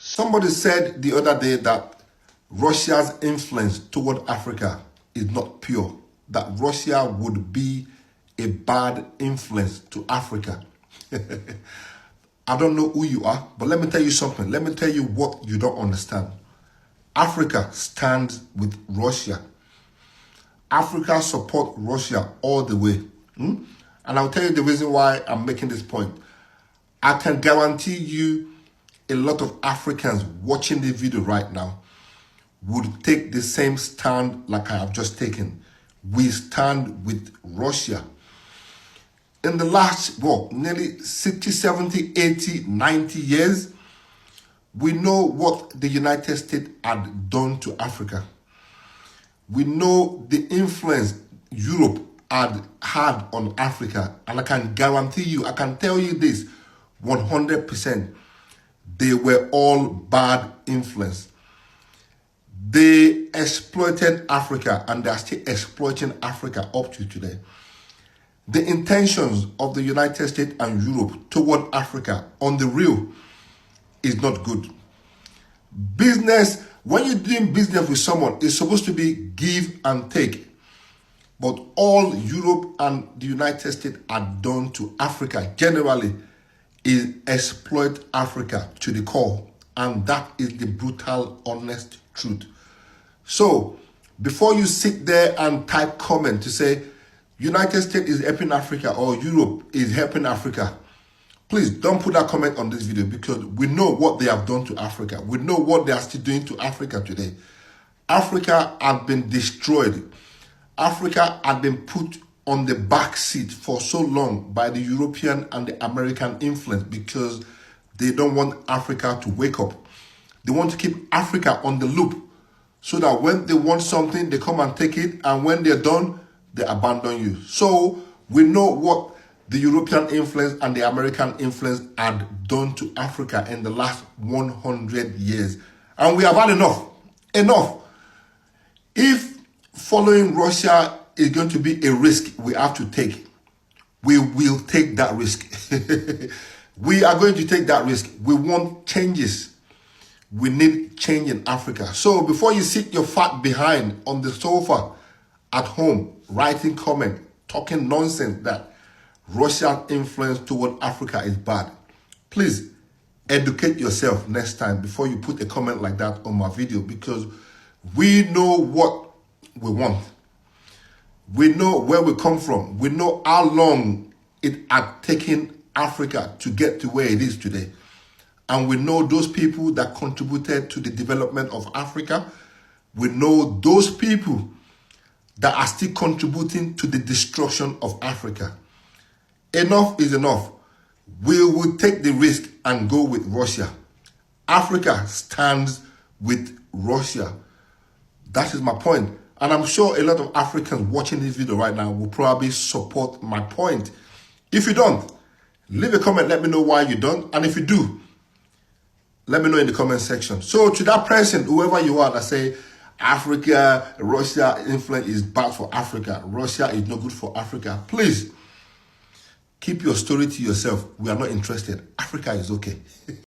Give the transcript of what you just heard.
Somebody said the other day that Russia's influence toward Africa is not pure, that Russia would be a bad influence to Africa. I don't know who you are, but let me tell you something. Let me tell you what you don't understand. Africa stands with Russia. Africa support Russia all the way. And I'll tell you the reason why I'm making this point. I can guarantee you a lot of Africans watching this video right now would take the same stand like I have just taken. We stand with Russia. In the last, nearly 60, 70, 80, 90 years, we know what the United States had done to Africa. We know the influence Europe had on Africa. And I can guarantee you, I can tell you this 100%. They were all bad influence. They exploited Africa and they are still exploiting Africa up to today. The intentions of the United States and Europe toward Africa on the real is not good. Business, when you're doing business with someone, it's supposed to be give and take. But all Europe and the United States are done to Africa generally is exploit Africa to the core. And that is the brutal, honest truth. So, before you sit there and type comment to say, United States is helping Africa or Europe is helping Africa, please don't put that comment on this video because we know what they have done to Africa. We know what they are still doing to Africa today. Africa has been destroyed. Africa has been put on the back seat for so long by the European and the American influence because they don't want Africa to wake up. They want to keep Africa on the loop so that when they want something, they come and take it, and when they're done, they abandon you. So we know what the European influence and the American influence had done to Africa in the last 100 years. And we have had enough. Enough. If following Russia is going to be a risk we have to take, we will take that risk. We are going to take that risk. We want changes. We need change in Africa. So before you sit your fat behind on the sofa at home, writing comment, talking nonsense that Russia's influence toward Africa is bad, please educate yourself next time before you put a comment like that on my video, because we know what we want. We know where we come from. We know how long it had taken Africa to get to where it is today. And we know those people that contributed to the development of Africa. We know those people that are still contributing to the destruction of Africa. Enough is enough. We will take the risk and go with Russia. Africa stands with Russia. That is my point. And I'm sure a lot of Africans watching this video right now will probably support my point. If you don't, leave a comment, let me know why you don't. And if you do, let me know in the comment section. So to that person, whoever you are, that say Africa, Russia influence is bad for Africa, Russia is not good for Africa, please keep your story to yourself. We are not interested. Africa is okay.